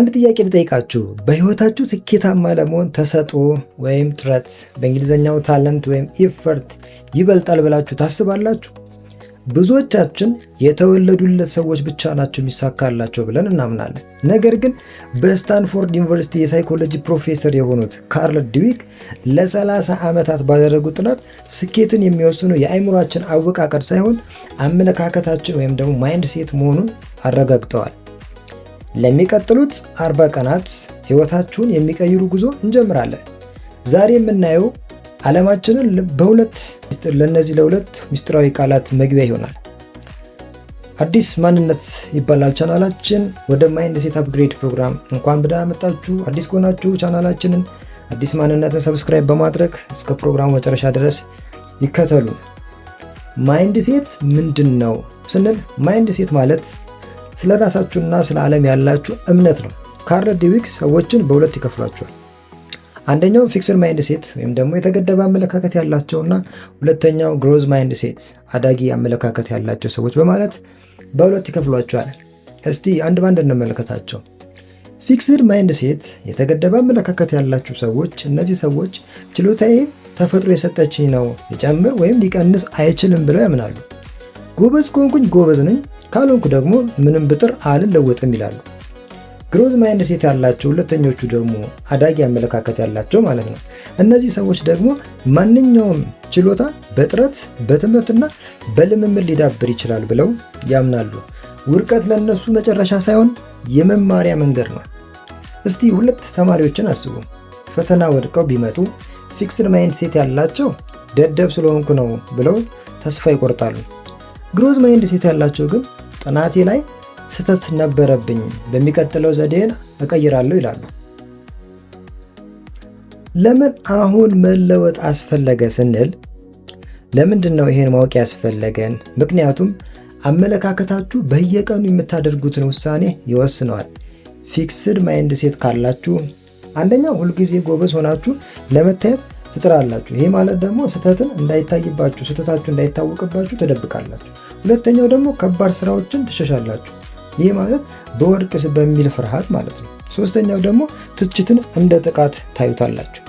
አንድ ጥያቄ ልጠይቃችሁ። በህይወታችሁ ስኬታማ ለመሆን ተሰጥኦ ወይም ጥረት በእንግሊዝኛው ታለንት ወይም ኢፈርት ይበልጣል ብላችሁ ታስባላችሁ? ብዙዎቻችን የተወለዱለት ሰዎች ብቻ ናቸው የሚሳካላቸው ብለን እናምናለን። ነገር ግን በስታንፎርድ ዩኒቨርሲቲ የሳይኮሎጂ ፕሮፌሰር የሆኑት ካርል ድዊክ ለ30 ዓመታት ባደረጉት ጥናት ስኬትን የሚወስኑ የአእምሯችን አወቃቀር ሳይሆን አመለካከታችን ወይም ደግሞ ማይንድ ሴት መሆኑን አረጋግጠዋል። ለሚቀጥሉት 40 ቀናት ህይወታችሁን የሚቀይሩ ጉዞ እንጀምራለን። ዛሬ የምናየው ዓለማችንን ለእነዚህ ለሁለት ምስጢራዊ ቃላት መግቢያ ይሆናል። አዲስ ማንነት ይባላል ቻናላችን። ወደ ማይንድ ሴት አፕግሬድ ፕሮግራም እንኳን በደህና መጣችሁ። አዲስ ከሆናችሁ ቻናላችንን አዲስ ማንነትን ሰብስክራይብ በማድረግ እስከ ፕሮግራሙ መጨረሻ ድረስ ይከተሉ። ማይንድ ሴት ምንድን ነው ስንል ማይንድ ሴት ማለት ስለ ራሳችሁና ስለ ዓለም ያላችሁ እምነት ነው። ካርል ድዊክ ሰዎችን በሁለት ይከፍላቸዋል። አንደኛው ፊክስድ ማይንድ ሴት ወይም ደግሞ የተገደበ አመለካከት ያላቸውና ሁለተኛው ግሮዝ ማይንድ ሴት አዳጊ አመለካከት ያላቸው ሰዎች በማለት በሁለት ይከፍሏቸዋል። እስቲ አንድ ባንድ እንመለከታቸው። ፊክስድ ማይንድ ሴት የተገደበ አመለካከት ያላችሁ ሰዎች፣ እነዚህ ሰዎች ችሎታዬ ተፈጥሮ የሰጠችኝ ነው፣ ሊጨምር ወይም ሊቀንስ አይችልም ብለው ያምናሉ። ጎበዝ ከሆንኩኝ ጎበዝ ነኝ፣ ካልሆንኩ ደግሞ ምንም ብጥር አልለወጥም ይላሉ። ግሮዝ ማይንድ ሴት ያላቸው ሁለተኞቹ ደግሞ አዳጊ አመለካከት ያላቸው ማለት ነው። እነዚህ ሰዎች ደግሞ ማንኛውም ችሎታ በጥረት በትምህርትና በልምምድ ሊዳብር ይችላል ብለው ያምናሉ። ውድቀት ለነሱ መጨረሻ ሳይሆን የመማሪያ መንገድ ነው። እስቲ ሁለት ተማሪዎችን አስቡ። ፈተና ወድቀው ቢመጡ ፊክስድ ማይንድ ሴት ያላቸው ደደብ ስለሆንኩ ነው ብለው ተስፋ ይቆርጣሉ። ግሮዝ ማይንድ ሴት ያላቸው ግን ጥናቴ ላይ ስህተት ነበረብኝ፣ በሚቀጥለው ዘዴን እቀይራለሁ ይላሉ። ለምን አሁን መለወጥ አስፈለገ ስንል ለምንድን ነው ይሄን ማወቅ ያስፈለገን? ምክንያቱም አመለካከታችሁ በየቀኑ የምታደርጉትን ውሳኔ ይወስነዋል። ፊክስድ ማይንድ ሴት ካላችሁ አንደኛው ሁልጊዜ ጎበዝ ሆናችሁ ለመታየት ትጥራላችሁ። ይሄ ማለት ደግሞ ስህተትን እንዳይታይባችሁ፣ ስህተታችሁ እንዳይታወቅባችሁ ትደብቃላችሁ። ሁለተኛው ደግሞ ከባድ ስራዎችን ትሸሻላችሁ። ይህ ማለት በወድቅስ በሚል ፍርሃት ማለት ነው። ሶስተኛው ደግሞ ትችትን እንደ ጥቃት ታዩታላችሁ።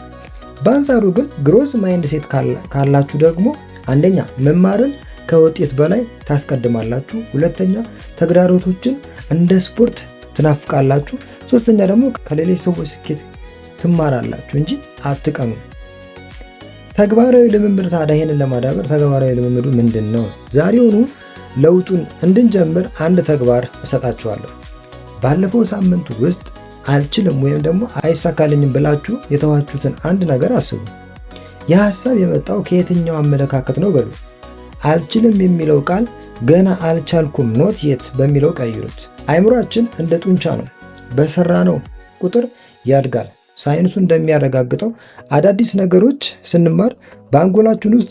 በአንጻሩ ግን ግሮዝ ማይንድ ሴት ካላችሁ ደግሞ አንደኛ መማርን ከውጤት በላይ ታስቀድማላችሁ። ሁለተኛ ተግዳሮቶችን እንደ ስፖርት ትናፍቃላችሁ። ሶስተኛ ደግሞ ከሌሎች ሰዎች ስኬት ትማራላችሁ እንጂ አትቀኑ። ተግባራዊ ልምምድ ታዲያ ይሄንን ለማዳበር ተግባራዊ ልምምዱ ምንድን ነው? ዛሬውኑ ለውጡን እንድንጀምር አንድ ተግባር እሰጣችኋለሁ። ባለፈው ሳምንት ውስጥ አልችልም ወይም ደግሞ አይሳካልኝም ብላችሁ የተዋችሁትን አንድ ነገር አስቡ። ይህ ሀሳብ የመጣው ከየትኛው አመለካከት ነው በሉ። አልችልም የሚለው ቃል ገና አልቻልኩም ኖት የት በሚለው ቀይሩት። አእምሯችን እንደ ጡንቻ ነው። በሰራነው ቁጥር ያድጋል። ሳይንሱ እንደሚያረጋግጠው አዳዲስ ነገሮች ስንማር በአንጎላችን ውስጥ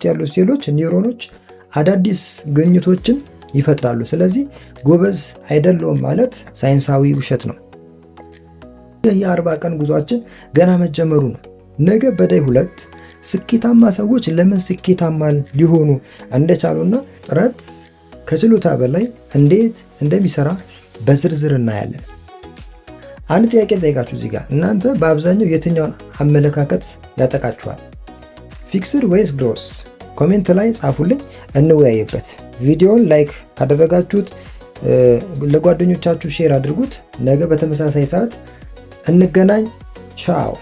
ያሉት ሴሎች ኒውሮኖች አዳዲስ ግኝቶችን ይፈጥራሉ። ስለዚህ ጎበዝ አይደለውም ማለት ሳይንሳዊ ውሸት ነው። የ40 ቀን ጉዟችን ገና መጀመሩ ነው። ነገ በday 2 ስኬታማ ሰዎች ለምን ስኬታማ ሊሆኑ እንደቻሉና ጥረት ከችሎታ በላይ እንዴት እንደሚሰራ በዝርዝር እናያለን። አንድ ጥያቄ ልጠይቃችሁ እዚህ ጋር። እናንተ በአብዛኛው የትኛውን አመለካከት ያጠቃችኋል? ፊክስድ ወይስ ግሮዝ? ኮሜንት ላይ ጻፉልኝ፣ እንወያይበት። ቪዲዮውን ላይክ ካደረጋችሁት ለጓደኞቻችሁ ሼር አድርጉት። ነገ በተመሳሳይ ሰዓት እንገናኝ። ቻው።